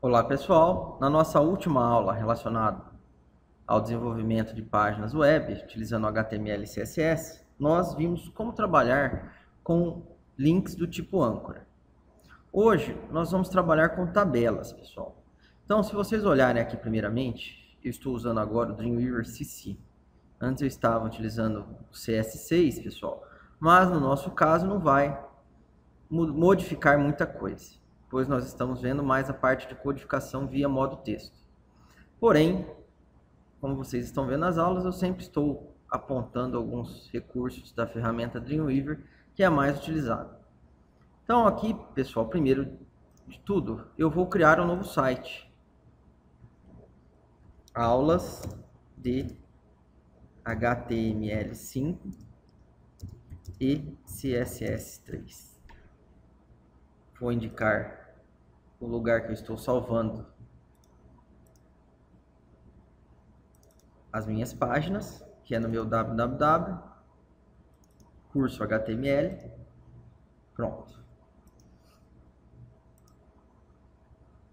Olá pessoal, na nossa última aula relacionada ao desenvolvimento de páginas web utilizando HTML e CSS, nós vimos como trabalhar com links do tipo âncora. Hoje nós vamos trabalhar com tabelas, pessoal. Então, se vocês olharem aqui primeiramente, eu estou usando agora o Dreamweaver CC. Antes eu estava utilizando o CS6, pessoal, mas no nosso caso não vai modificar muita coisa, pois nós estamos vendo mais a parte de codificação via modo texto. Porém, como vocês estão vendo nas aulas, eu sempre estou apontando alguns recursos da ferramenta Dreamweaver, que é a mais utilizada. Então aqui, pessoal, primeiro de tudo, eu vou criar um novo site. Aulas de HTML5 e CSS3. Vou indicar o lugar que eu estou salvando as minhas páginas, que é no meu www, curso HTML, pronto.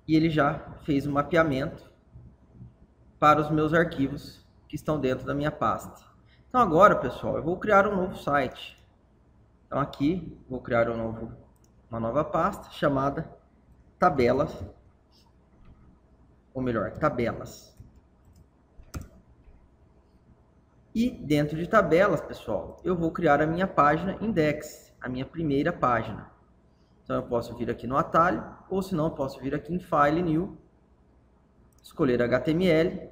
E ele já fez um mapeamento para os meus arquivos que estão dentro da minha pasta. Então agora, pessoal, eu vou criar um novo site. Então aqui, vou criar uma nova pasta chamada tabelas, ou melhor, tabelas. E dentro de tabelas, pessoal, eu vou criar a minha página index, a minha primeira página. Então eu posso vir aqui no atalho, ou se não, eu posso vir aqui em File, New, escolher HTML,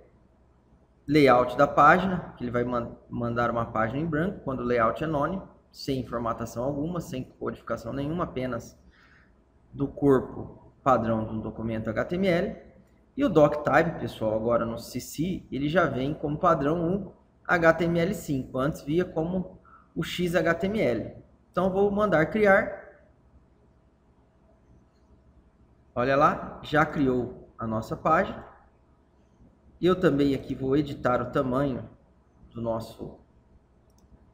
layout da página, que ele vai mandar uma página em branco, quando o layout é none, sem formatação alguma, sem codificação nenhuma, apenas do corpo padrão do documento HTML. E o doctype, pessoal, agora no CC, ele já vem como padrão um HTML5, antes via como o XHTML. Então vou mandar criar. Olha lá, já criou a nossa página. E eu também aqui vou editar o tamanho do nosso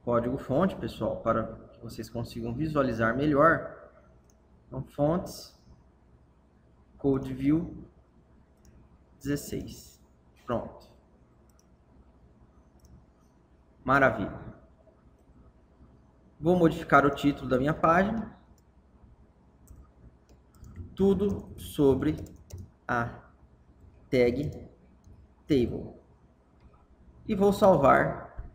código fonte, pessoal, para que vocês consigam visualizar melhor. Então, fontes, code view 16. Pronto. Maravilha. Vou modificar o título da minha página. Tudo sobre a tag table. E vou salvar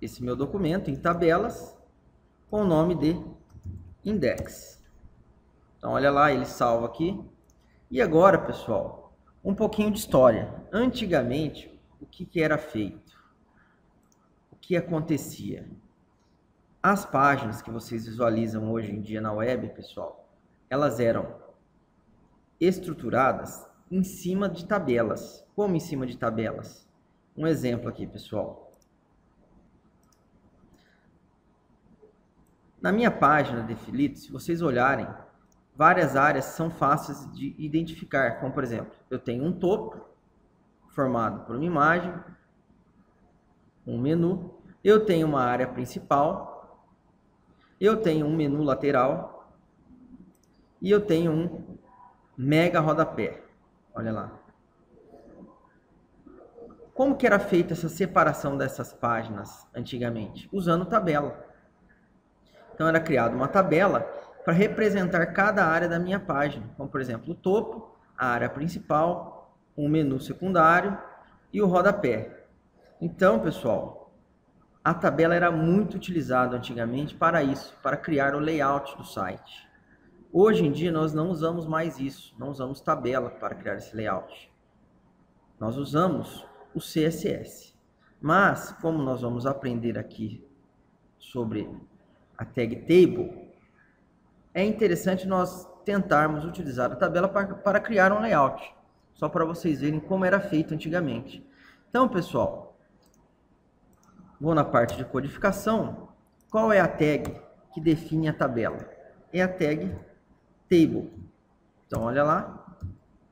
esse meu documento em tabelas com o nome de index. Então olha lá, ele salva aqui. E agora, pessoal, um pouquinho de história. Antigamente, o que era feito? O que acontecia? As páginas que vocês visualizam hoje em dia na web, pessoal, elas eram estruturadas em cima de tabelas. Como em cima de tabelas? Um exemplo aqui, pessoal. Na minha página de Filito, se vocês olharem, várias áreas são fáceis de identificar. Como, por exemplo, eu tenho um topo formado por uma imagem, um menu, eu tenho uma área principal, eu tenho um menu lateral e eu tenho um mega rodapé. Olha lá. Como que era feita essa separação dessas páginas antigamente? Usando tabela. Então era criada uma tabela para representar cada área da minha página. Como, por exemplo, o topo, a área principal, um menu secundário e o rodapé. Então, pessoal, a tabela era muito utilizada antigamente para isso, para criar o layout do site. Hoje em dia nós não usamos mais isso, não usamos tabela para criar esse layout. Nós usamos o CSS. Mas, como nós vamos aprender aqui sobre a tag table, é interessante nós tentarmos utilizar a tabela para criar um layout, só para vocês verem como era feito antigamente. Então, pessoal, vou na parte de codificação. Qual é a tag que define a tabela? É a tag table. Então, olha lá,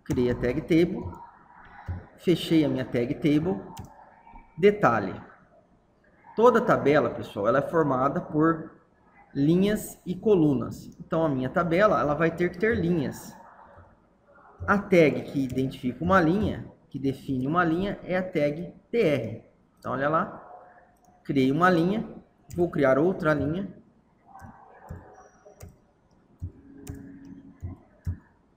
criei a tag table, fechei a minha tag table. Detalhe, toda tabela, pessoal, ela é formada por linhas e colunas. Então a minha tabela ela vai ter que ter linhas. A tag que identifica uma linha, que define uma linha, é a tag tr. Então, olha lá. Criei uma linha, vou criar outra linha.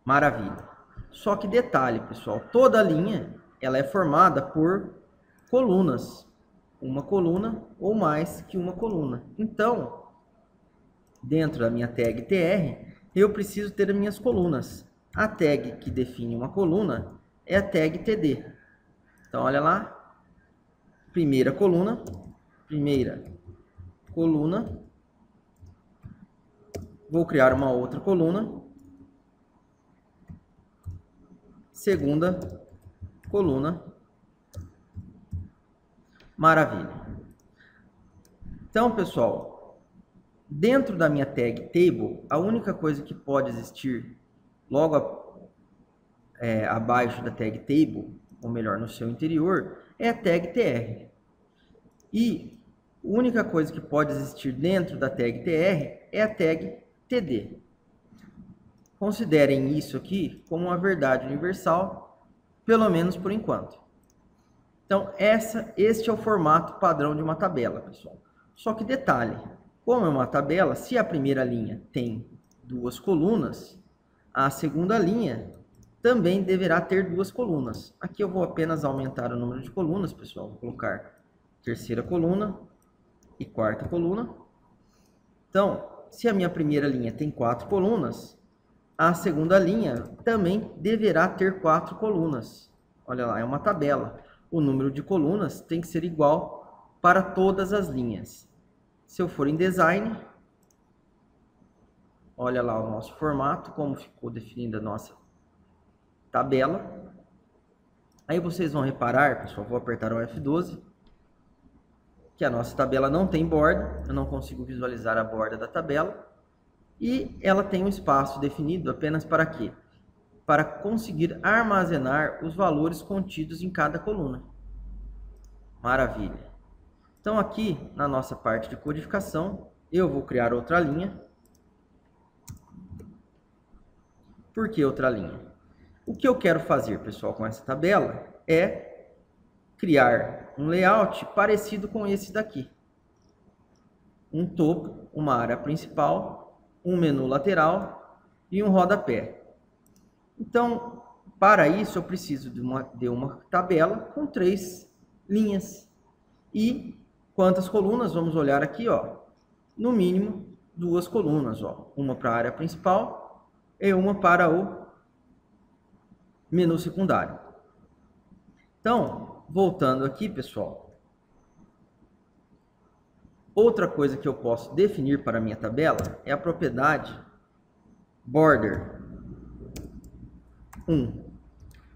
Maravilha. Só que detalhe, pessoal, toda linha ela é formada por colunas. Uma coluna ou mais que uma coluna. Então, dentro da minha tag tr, eu preciso ter as minhas colunas. A tag que define uma coluna é a tag td. Então, olha lá. Primeira coluna. Vou criar uma outra coluna. Segunda coluna. Maravilha. Então, pessoal, dentro da minha tag table, a única coisa que pode existir logo abaixo da tag table, ou melhor, no seu interior, é a tag tr. E a única coisa que pode existir dentro da tag tr é a tag td. Considerem isso aqui como uma verdade universal, pelo menos por enquanto. Então, este é o formato padrão de uma tabela, pessoal. Só que detalhe, como é uma tabela, se a primeira linha tem duas colunas, a segunda linha também deverá ter duas colunas. Aqui eu vou apenas aumentar o número de colunas, pessoal. Vou colocar terceira coluna e quarta coluna. Então, se a minha primeira linha tem 4 colunas, a segunda linha também deverá ter 4 colunas. Olha lá, é uma tabela. O número de colunas tem que ser igual para todas as linhas. Se eu for em design, olha lá o nosso formato, como ficou definida a nossa tabela. Aí vocês vão reparar, pessoal, vou apertar o F12, que a nossa tabela não tem borda, eu não consigo visualizar a borda da tabela. E ela tem um espaço definido apenas para quê? Para conseguir armazenar os valores contidos em cada coluna. Maravilha. Então aqui na nossa parte de codificação, eu vou criar outra linha. Por que outra linha? O que eu quero fazer, pessoal, com essa tabela é criar um layout parecido com esse daqui. Um topo, uma área principal, um menu lateral e um rodapé. Então, para isso eu preciso de uma tabela com 3 linhas. E quantas colunas? Vamos olhar aqui, ó. No mínimo 2 colunas, ó. Uma para a área principal e uma para o menu secundário. Então, voltando aqui, pessoal. Outra coisa que eu posso definir para a minha tabela é a propriedade border 1.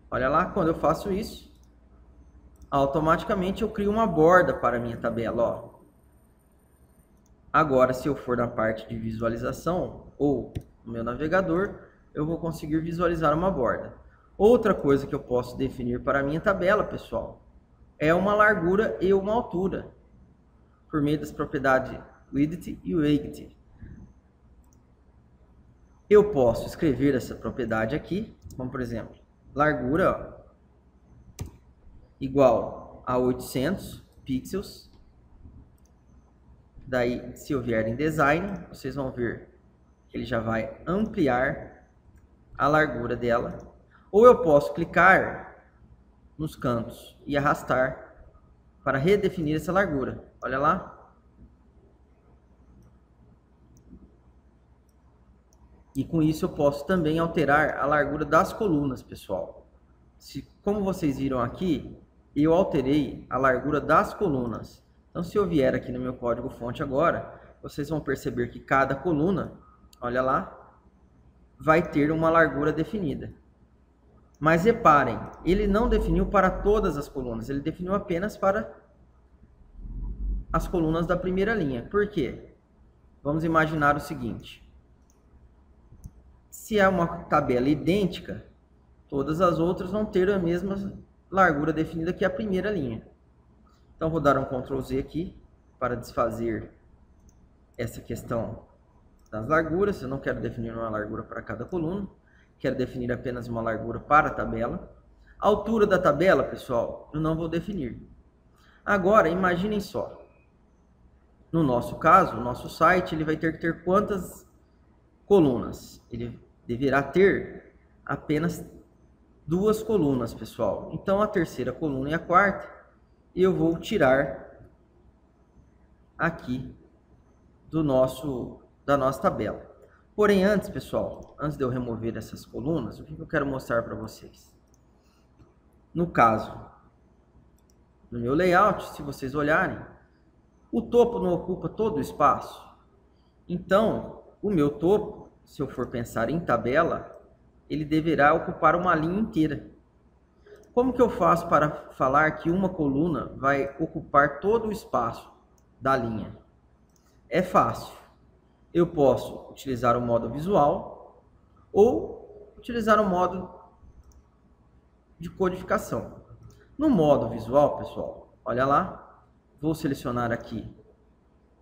Olha lá, quando eu faço isso, automaticamente eu crio uma borda para a minha tabela, ó. Agora, se eu for na parte de visualização ou no meu navegador, eu vou conseguir visualizar uma borda. Outra coisa que eu posso definir para a minha tabela, pessoal, é uma largura e uma altura, por meio das propriedades width e height. Eu posso escrever essa propriedade aqui, como por exemplo, largura, ó, igual a 800 pixels. Daí, se eu vier em design, vocês vão ver que ele já vai ampliar a largura dela. Ou eu posso clicar nos cantos e arrastar para redefinir essa largura. Olha lá. E com isso eu posso também alterar a largura das colunas, pessoal. Como vocês viram aqui, eu alterei a largura das colunas. Então, se eu vier aqui no meu código fonte agora, vocês vão perceber que cada coluna, olha lá, vai ter uma largura definida. Mas reparem, ele não definiu para todas as colunas, ele definiu apenas para as colunas da primeira linha. Por quê? Vamos imaginar o seguinte. Se é uma tabela idêntica, todas as outras vão ter a mesma largura definida que a primeira linha. Então, vou dar um Ctrl Z aqui para desfazer essa questão das larguras. Eu não quero definir uma largura para cada coluna. quero definir apenas uma largura para a tabela. A altura da tabela, pessoal, eu não vou definir. Agora, imaginem só. No nosso caso, o nosso site ele vai ter que ter quantas colunas? Ele deverá ter apenas 2 colunas, pessoal. Então, a terceira coluna e a quarta, eu vou tirar aqui da nossa tabela. Porém, antes, pessoal, antes de eu remover essas colunas, o que eu quero mostrar para vocês? No caso do meu layout, se vocês olharem, o topo não ocupa todo o espaço. Então, o meu topo, se eu for pensar em tabela, ele deverá ocupar uma linha inteira. Como que eu faço para falar que uma coluna vai ocupar todo o espaço da linha? É fácil. Eu posso utilizar o modo visual ou utilizar o modo de codificação. No modo visual, pessoal, olha lá, vou selecionar aqui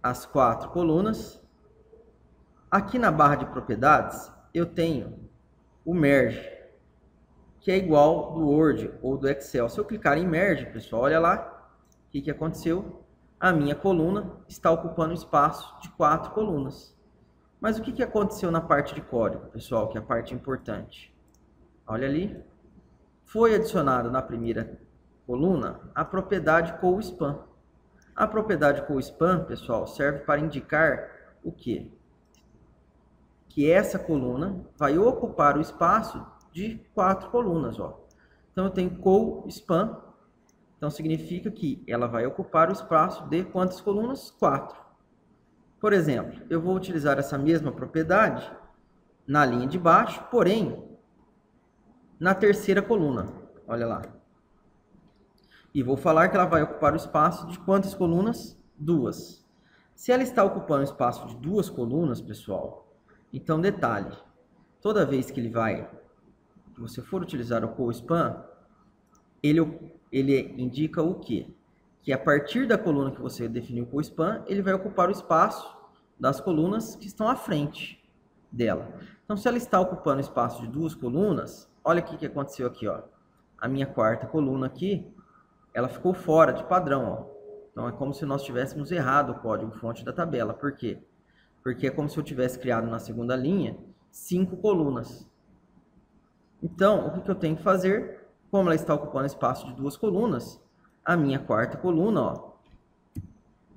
as 4 colunas. Aqui na barra de propriedades, eu tenho o merge, que é igual do Word ou do Excel. Se eu clicar em merge, pessoal, olha lá, o que aconteceu? A minha coluna está ocupando o espaço de 4 colunas. Mas o que aconteceu na parte de código, pessoal, que é a parte importante? Olha ali, foi adicionado na primeira coluna a propriedade CoSpan. A propriedade CoSpan, pessoal, serve para indicar o quê? Que essa coluna vai ocupar o espaço de 4 colunas, ó. Então eu tenho CoSpan, então significa que ela vai ocupar o espaço de quantas colunas? 4. Por exemplo, eu vou utilizar essa mesma propriedade na linha de baixo, porém na terceira coluna. Olha lá. E vou falar que ela vai ocupar o espaço de quantas colunas? 2. Se ela está ocupando o espaço de 2 colunas, pessoal, então detalhe, toda vez que você for utilizar o CoSpan, ele indica o quê? Que a partir da coluna que você definiu o CoSpan, ele vai ocupar o espaço das colunas que estão à frente dela. Então, se ela está ocupando o espaço de 2 colunas, olha o que aconteceu aqui, ó. A minha quarta coluna aqui, ela ficou fora de padrão, ó. Então, é como se nós tivéssemos errado o código-fonte da tabela. Por quê? Porque é como se eu tivesse criado na segunda linha 5 colunas. Então, o que eu tenho que fazer? Como ela está ocupando espaço de 2 colunas, a minha quarta coluna, ó,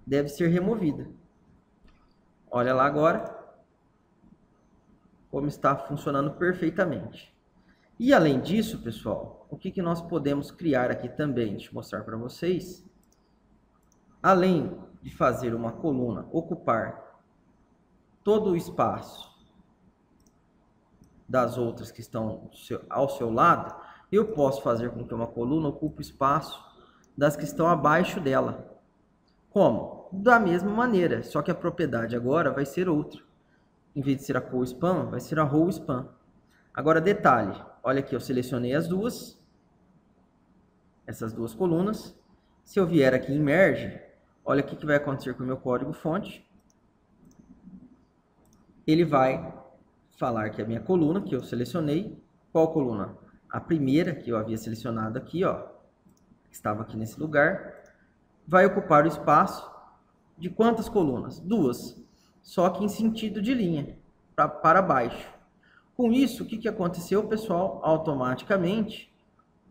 deve ser removida. Olha lá agora como está funcionando perfeitamente. E além disso, pessoal, o que nós podemos criar aqui também? Deixa eu mostrar para vocês. Além de fazer uma coluna ocupar todo o espaço das outras que estão ao seu lado, eu posso fazer com que uma coluna ocupe o espaço das que estão abaixo dela. Como? Da mesma maneira, só que a propriedade agora vai ser outra. Em vez de ser a CoSpan, vai ser a RowSpan. Agora, detalhe, olha aqui, eu selecionei essas duas colunas. Se eu vier aqui em Merge, olha o que vai acontecer com o meu código-fonte. Ele vai falar que a minha coluna, que eu selecionei, qual coluna? A primeira que eu havia selecionado aqui, ó, que estava aqui nesse lugar, vai ocupar o espaço de quantas colunas? 2, só que em sentido de linha, para baixo. Com isso, o que aconteceu, pessoal? Automaticamente,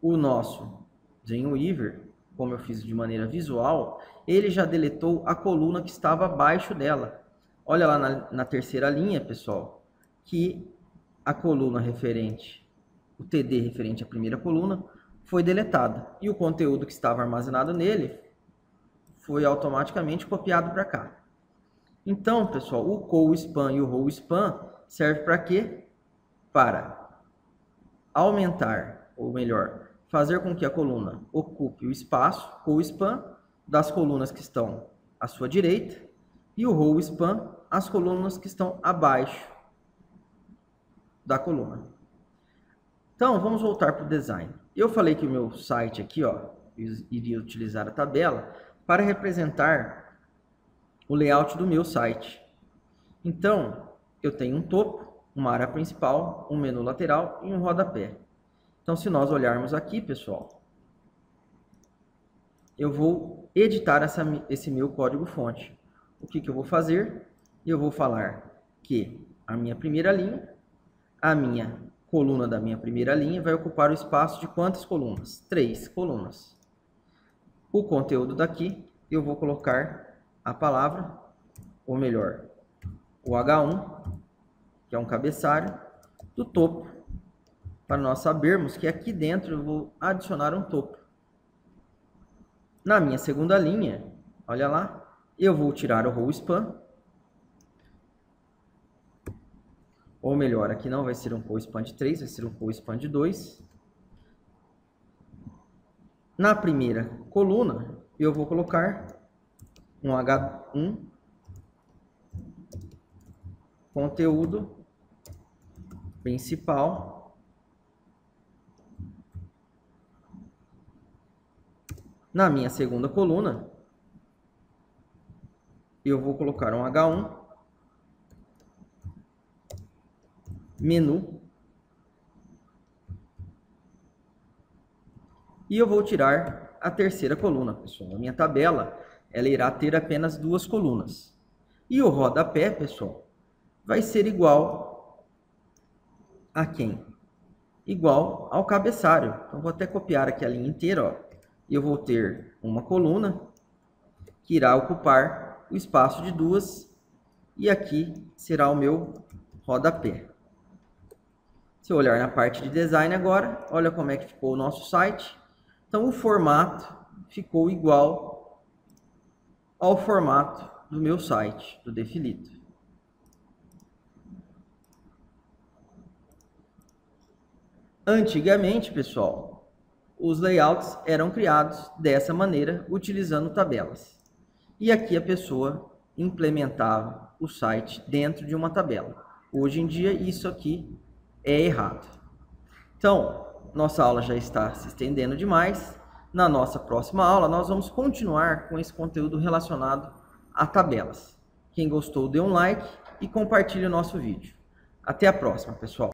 o nosso Dreamweaver, como eu fiz de maneira visual, ele já deletou a coluna que estava abaixo dela. Olha lá na terceira linha, pessoal, que a coluna referente, o TD referente à primeira coluna, foi deletada. E o conteúdo que estava armazenado nele foi automaticamente copiado para cá. Então, pessoal, o CoSpan e o RowSpan serve para quê? Para aumentar, ou melhor, fazer com que a coluna ocupe o espaço, CoSpan, das colunas que estão à sua direita, e o RowSpan, as colunas que estão abaixo da coluna. Então, vamos voltar para o design. Eu falei que o meu site aqui, ó, iria utilizar a tabela para representar o layout do meu site. Então, eu tenho um topo, uma área principal, um menu lateral e um rodapé. Então, se nós olharmos aqui, pessoal, eu vou editar esse meu código-fonte. O que eu vou fazer? Eu vou falar que a minha primeira linha, a minha coluna da minha primeira linha vai ocupar o espaço de quantas colunas? 3 colunas. O conteúdo daqui, eu vou colocar a palavra, ou melhor, o H1, que é um cabeçalho, do topo, para nós sabermos que aqui dentro eu vou adicionar um topo. Na minha segunda linha, olha lá, eu vou tirar o row span, ou melhor, aqui não vai ser um row span de 3, vai ser um row span de 2. Na primeira coluna, eu vou colocar um H1, conteúdo principal. Na minha segunda coluna, eu vou colocar um H1, menu, e eu vou tirar a terceira coluna, pessoal. A minha tabela, ela irá ter apenas 2 colunas. E o rodapé, pessoal, vai ser igual a quem? Igual ao cabeçalho. Então, vou até copiar aqui a linha inteira, ó. E eu vou ter uma coluna que irá ocupar o espaço de 2, e aqui será o meu rodapé. Se eu olhar na parte de design agora, olha como é que ficou o nosso site. Então, o formato ficou igual ao formato do meu site, do Defilito. Antigamente, pessoal, os layouts eram criados dessa maneira, utilizando tabelas. E aqui a pessoa implementava o site dentro de uma tabela. Hoje em dia, isso aqui é errado. Então, nossa aula já está se estendendo demais. Na nossa próxima aula, nós vamos continuar com esse conteúdo relacionado a tabelas. Quem gostou, dê um like e compartilhe o nosso vídeo. Até a próxima, pessoal.